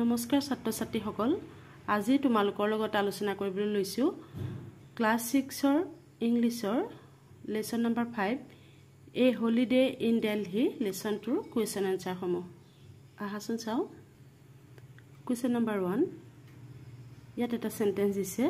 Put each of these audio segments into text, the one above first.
নমস্কাৰ ছাত্ৰ ছাত্ৰীসকল আজি তোমালোকৰ লগত আলোচনা কৰিবলৈ লৈছো ক্লাছ 6 ৰ ইংলিছৰ lesson number 5 a holiday in Delhi lesson 2 question answer সমূহ আহাচোন চাও কোৱেশ্চন নম্বৰ 1 ইয়াত এটা সেন্টেন্স দিছে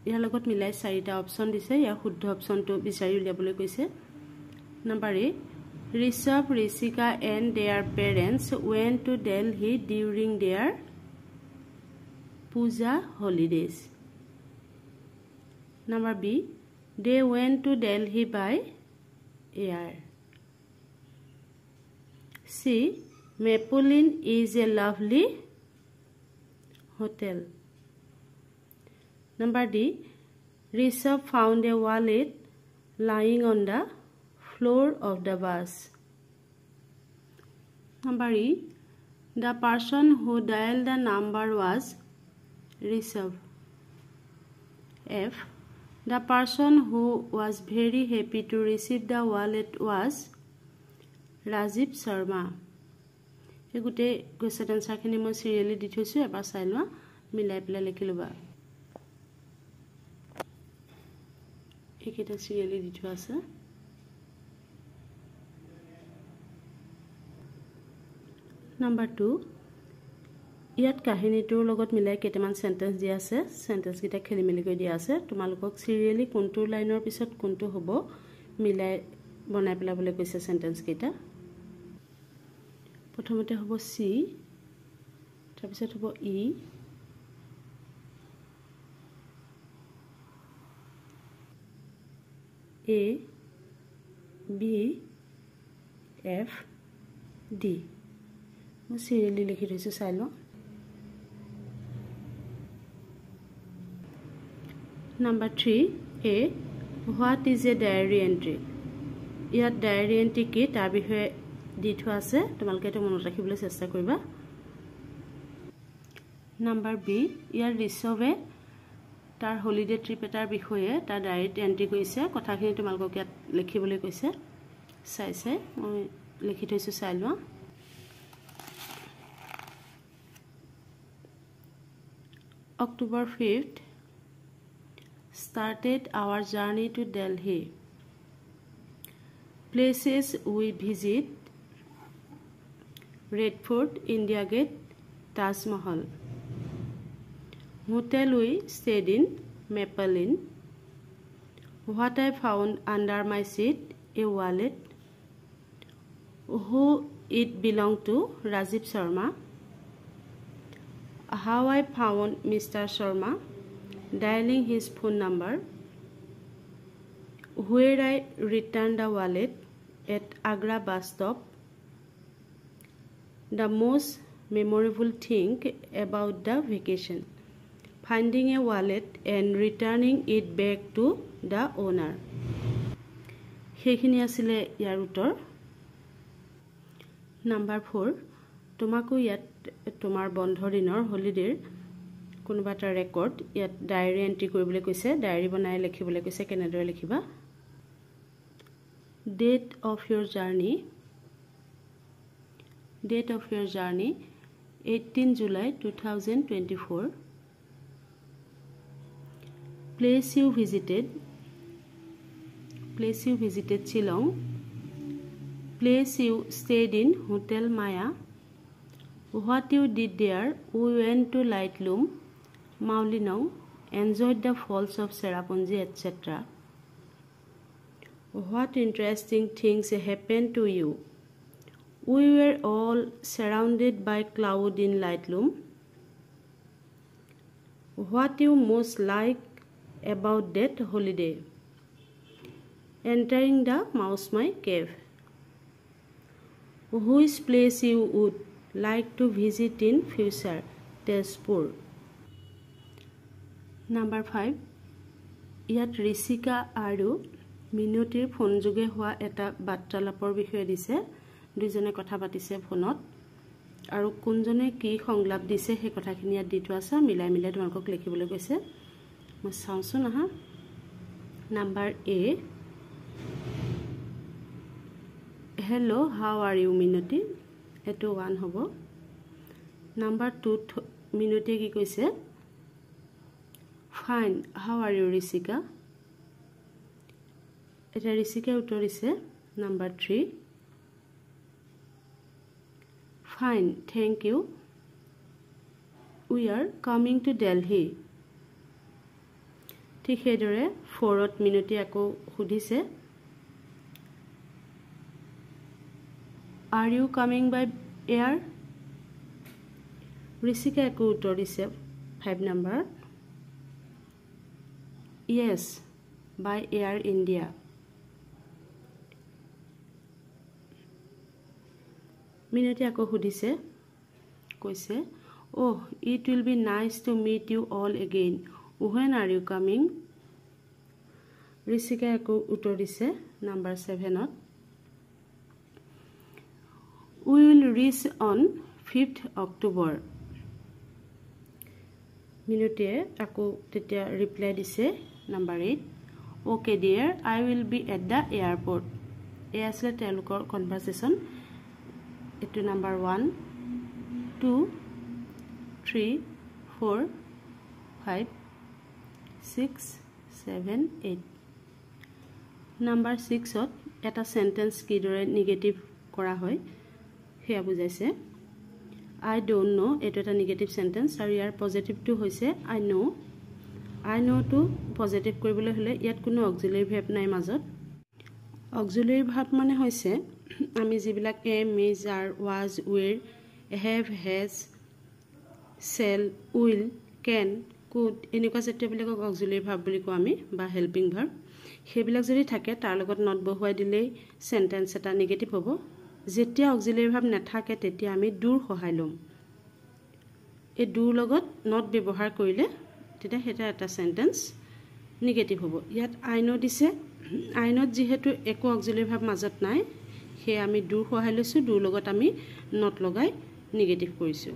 ইয়াৰ লগত মিলাই চাৰিটা অপচন দিছে ইয়াৰ শুদ্ধ অপচনটো বিচাৰি উলিয়াবলৈ কৈছে number A Rishabh, Rishika and their parents went to Delhi during their Puja holidays. Number B. They went to Delhi by air. C. Maple Inn is a lovely hotel. Number D. Rishabh found a wallet lying on the floor of the bus. Number E. The person who dialed the number was Rishabh. F. The person who was very happy to receive the wallet was Rajiv Sharma. Egute question answer khini moi serially di thoisu ebar sai loa milai pela likhi loba. Ekita serially di thua ase. Number 2 ইয়াত কাহিনীটোৰ লগত মিলাই কেইটামান sentence দিয়া আছে sentence কিটা খেলি মেলি কৰি দিয়া আছে তোমালোকক সিৰিয়ালি কোনটো লাইনৰ পিছত কোনটো হ'ব মিলাই বনাই পেলাবলৈ কৈছে সেন্টেন্স কিটা প্ৰথমতে হ'ব সি তাৰ পিছত হ'ব ই এ বি এফ ডি মই সিৰিয়ালি লিখি দিছো চাই ল Number 3 A. What is a diary entry? ইয়াত diary entry কি তাৰ বিষয়ে দি থোৱা আছে তোমালোকে এটা মনত ৰাখিবলৈ চেষ্টা কৰিবা Number B. ইয়াৰ ঋষভে তাৰ হলিডে ট্ৰিপ এটাৰ বিষয়ে তাৰ ডায়েৰীত এন্ট্ৰি কৰিছে কথাখিনি তোমালোকক ইয়াত লিখিবলৈ কৈছে চাই মই লিখি থৈছো চাই লোৱা October 5th started our journey to Delhi. Places we visit: Red Fort, India Gate, Taj Mahal. Hotel we stayed in: Maple Inn. What I found under my seat: a wallet. Who it belonged to: Rajiv Sharma. How I found Mr. Sharma dialing his phone number. Where I returned the wallet at Agra bus stop. The most memorable thing about the vacation: finding a wallet and returning it back to the owner. Hekhini asile yar uttor. Number 4 তোমাকো ইয়াত তোমাৰ বন্ধৰ দিনৰ হলিডেৰ কোনোবা এটা record ইয়াত diary entry কৰিবলৈ কৈছে ডায়েৰী বনাই লিখিবলৈ কৈছে কেনেদৰে লিখিবা date of your journey 18 July 2024 place you visited Shillong place you stayed in Hotel Maya What you did there: we went to Lightroom, Maulinau, enjoyed the falls of Serapunji, etc. What interesting things happened to you? We were all surrounded by cloud in Lightroom. What you most like about that holiday? Entering the Mausmai cave. Which place you would like to visit in future? Tezpur. Number 5 ইয়াত ঋষিকা আৰু মিনতিৰ phone যোগে হোৱা এটা বাৰ্তালাপৰ বিষয়ে দিছে দুইজনে কথা পাতিছে ফোনত আৰু কোনজনে কি সংলাপ দিছে সেই কথাখিনি ইয়াত দি থোৱা আছে মিলাই মিলাই তোমালোকক লিখিবলৈ কৈছে মই চাওঁছো না Number A Hello, how are you, Minoti? এটো 1 হ'ব নাম্বাৰ 2 মিনুটিয়ে কি কৈছে fine how are you Rishika এটা ঋষিকাই উত্তৰ দিছে number 3 fine thank you we are coming to Delhi ঠিক সেইদৰে 4ত মিনুটিয়ে আকৌ সুধিছে Are you coming by air? Rishika ko uttor dise 5 number. Yes, by Air India. Minute ako hudise koise, oh, it will be nice to meet you all again. When are you coming? Rishika ko uttor dise number 7ot. We will reach on 5th October. Minute ako tetia reply dise number 8. Okay dear, I will be at the airport. E asle telukor conversation. Etu number 1, 2, 3, 4, 5, 6, 7, 8. Number 6ot eta sentence kidore negative kora hoy. Here বুজাইছে I don't know এটো এটা negative sentence আৰু ইয়াৰ পজিটিভটো হৈছে I know to positive কৰিবলৈ হলে ইয়াত কোনো অক্সিলাৰি verb নাই মাজত অক্সিলাৰি ভাৰ্ব মানে হৈছে আমি যিবিলাক am is are was were have has shall will can could এনেকুৱা জাতীয়বিলাকক অক্সিলাৰি ভাৰ্ব বুলি কওঁ আমি বা হেল্পিং ভাৰ্ব সেইবিলাক যদি থাকে তাৰ লগত নট বহুৱাই দিলেই সেন্টেন্স এটা নেগেটিভ হ'ব যেতিয়া অক্সিলাৰি ভাৰ্ব নাথাকে তেতিয়া আমি ডুৰ সহায় লম এই ডুৰ লগত নট ব্যৱহাৰ কৰিলে তেতিয়া হেটা এটা সেন্টেন্স নেগেটিভ হ'ব ইয়াত আই নো দিছে আই নট যেহেতু একো অক্সিলাৰি ভাৰ্ব মাজত নাই হে আমি ডুৰ সহায় লৈছো ডুৰ লগত আমি নট লগাই নেগেটিভ কৰিছো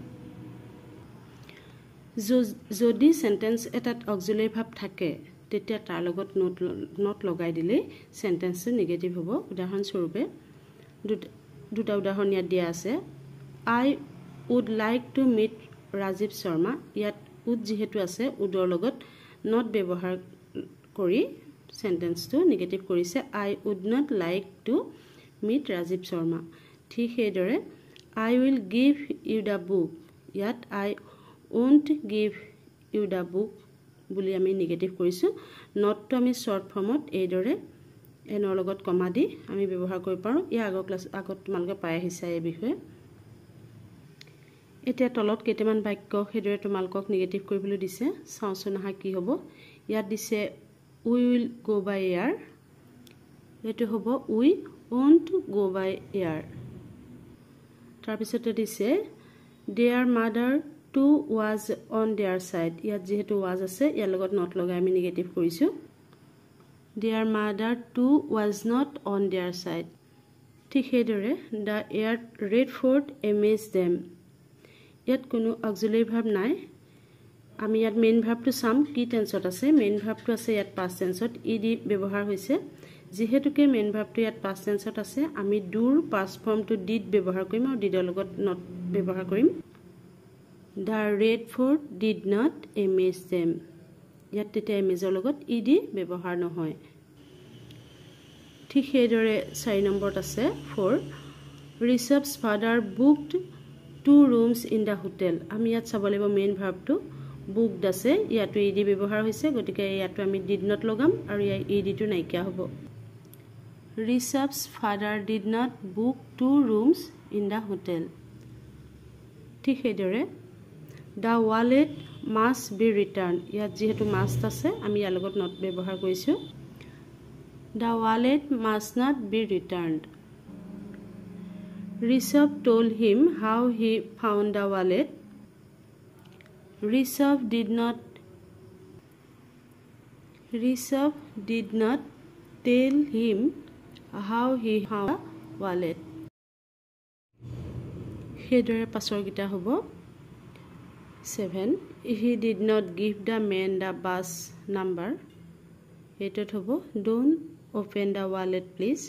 যদি সেন্টেন্স এটাত অক্সিলাৰি ভাৰ্ব থাকে তেতিয়া তাৰ লগত নট লগাই দিলে সেন্টেন্সটো নেগেটিভ হ'ব উদাহৰণ স্বৰূপে দুটা উদাহৰণ ইয়াত দিয়া আছে I would like to meet Rajiv Sharma ইয়াত would যেহেতু আছে উডৰ লগত not ব্যৱহাৰ কৰি সেন্টেন্সটো নেগেটিভ কৰিছে I would not like to meet Rajiv Sharma ঠিক সেইদৰে I will give you the book ইয়াত I won't give you the book বুলি আমি নেগেটিভ কৰিছো not to আমি শৰ্ট ফৰ্মত এইদৰে এনৰ লগত কমা দি আমি ব্যৱহাৰ কৰিব পাৰো ইয়া আগৰ ক্লাস আগত তোমালকে পাই আহিছা এই বিষয়ে এতিয়া তলত কেইটামান বাক্য হেদৰে তোমালকক নেগেটিভ কৰিবলৈ দিছে চাওচোন আহা কি হ'ব ইয়াত দিছে we will go by air এটো হ'ব we want to go by air তাৰ পিছতে দিছে their mother too was on their side ইয়াত যেহেতু was আছে ইয়াৰ লগত নট লগাই আমি নেগেটিভ কৰিছো Their mother too was not on their side. ঠিক সেইদৰে the air red fort amazed them. ইয়াত কোনো auxiliary verb নাই আমি ইয়াত মেইন ভাৰ্বটো চাম কি টেন্সত আছে মেইন ভাৰ্বটো আছে ইয়াত past tenseত ed ব্যৱহাৰ হৈছে যেহেতুকে মেইন ভাৰ্বটো ইয়াত past tenseত আছে আমি doৰ past formটো did ব্যৱহাৰ কৰিম আৰু did লগত not ব্যৱহাৰ কৰিম The red fort did not amaze them. ইয়াত তেতিয়া amaze লগত ed ব্যৱহাৰ নহয় ঠিক সেইদৰে 4 নম্বৰত আছে 4 Rishab's father booked 2 rooms in the hotel আমি ইয়াত চাব লাগিব মেইন ভাৰ্বটো booked আছে ইয়াতো ed ব্যৱহাৰ হৈছে গতিকে ইয়াতো আমি did not লগাম আৰু ইয়াৰ ed টো নাইকিয়া হ'ব Rishab's father did not book 2 rooms in the hotel ঠিক সেইদৰে The wallet must be returned ইয়াত যেহেতু must আছে আমি ইয়াৰ লগত not ব্যৱহাৰ কৰিছো The wallet must not be returned Rishabh told him how he found the wallet Rishabh did not tell him how he found the wallet সেইদৰে পাছৰ গিটা হ'ব 7 He did not give the man the bus number এটাত হ'ব don't open the wallet please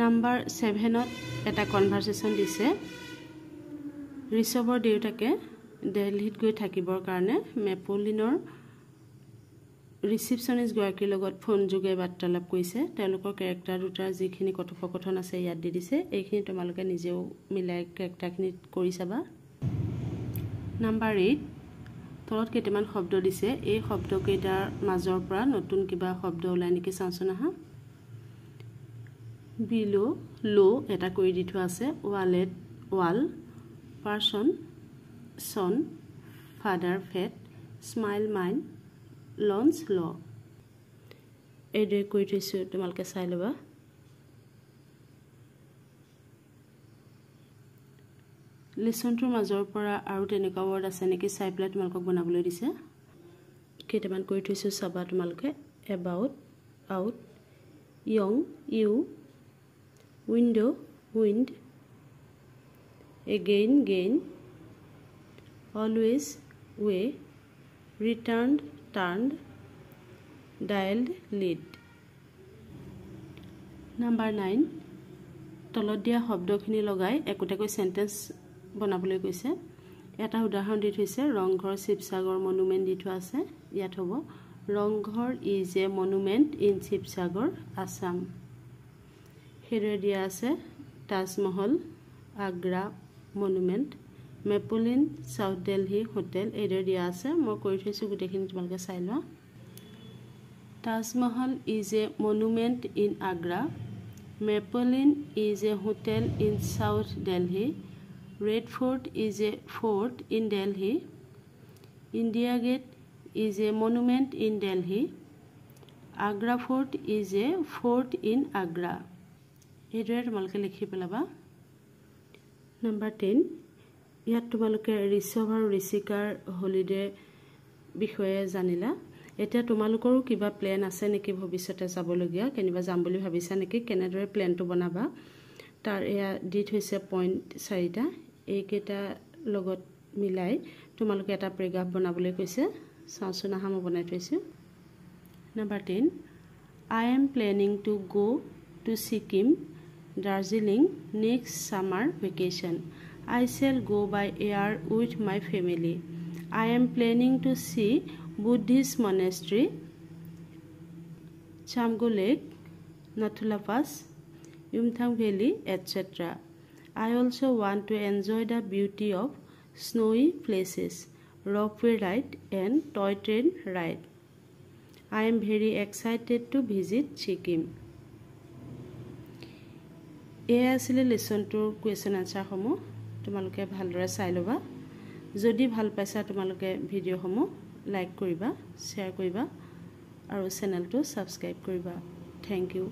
number 7ত এটা কনভাৰসেশন দিছে ঋষভৰ দেউতাকে দিল্লীত গৈ থাকিবৰ কাৰণে মেপলিনৰ ৰিসেপশনিষ্ট গৰাকীৰ লগত ফোন যোগে বাৰ্তালাপ কৰিছে তেওঁলোকৰ ক্যাৰেক্টাৰ দুটাৰ যিখিনি কথোপকথন আছে ইয়াত দি দিছে এইখিনি তোমালোকে নিজেও মিলাই ক্যাৰেক্টাৰখিনি কৰি চাবা নাম্বাৰ 8 তলত কেইটামান শব্দ দিছে এই শব্দকেইটাৰ মাজৰ পৰা নতুন কিবা শব্দ ওলাই নেকি চাওঁচোন আহা বিলো লো এটা কৰি দি থোৱা আছে wallet wall person son father fat smile mine launch law এইদৰে কৰি থৈছোঁ তোমালোকে চাই ল'বা লেসনটোৰ মাজৰ পৰা আৰু তেনেকুৱা ৱৰ্ড আছে নেকি চাই পেলাই তোমালোকক বনাবলৈ দিছে কেইটামান কৰি থৈছোঁ চাবা তোমালোকে about out young you window wind again gain always way returned turned dialled lead number 9 তলত দিয়া শব্দখিনি লগাই একোটাকৈ সেন্টেন্স বনাবলৈ কৈছে এটা উদাহৰণ দি থৈছে ৰংঘৰ শিৱসাগৰ মনুমেন্ট দি থোৱা আছে ইয়াত হ'ব Rang Ghar is a monument in Sivasagar Assam here দিয়া আছে Taj Mahal Agra monument Maplin south Delhi hotel এইদৰে দিয়া আছে মই কৰি থৈছো গোটেইখিনি তোমালোকে চাই লোৱা Taj Mahal is a monument in Agra Maplin is a hotel in south Delhi red fort is a fort in Delhi India Gate is a monument in Delhi Agra Fort is a fort in Agra এইদৰে তোমালোকে লিখি পেলাবা number 10 ইয়াত তোমালোকে ঋষভ আৰু ঋষিকাৰ holiday বিষয়ে জানিলা এতিয়া তোমালোকৰো কিবা প্ল্যান আছে নেকি ভৱিষ্যতে যাবলগীয়া কেনিবা যাম বুলি ভাবিছা নেকি কেনেদৰে প্ল্যানটো বনাবা তাৰ এয়া দি থৈছে পইণ্ট 4টা এইকেইটা লগত মিলাই তোমালোকে এটা প্ৰেগ্ৰাফ বনাবলৈ কৈছে চাওঁচোন আহা মই বনাই থৈছোঁ number 10 I am planning to go to Sikkim Darjeeling next summer vacation I shall go by air with my family I am planning to see Buddhist monastery Chamgo Lake Nathula Pass Yumthang Valley etc I also want to enjoy the beauty of snowy places, rockaway ride and toy train ride. I am very excited to visit Sikkim. এই আছিল লেসনটোৰ question আনসাৰসমূহ তোমালোকে ভালদৰে চাই ল'বা যদি ভাল পাইছা তোমালোকে ভিডিঅ'সমূহ লাইক কৰিবা শ্বেয়াৰ কৰিবা আৰু চেনেলটো সাবস্ক্ৰাইব কৰিবা থ্যাংক ইউ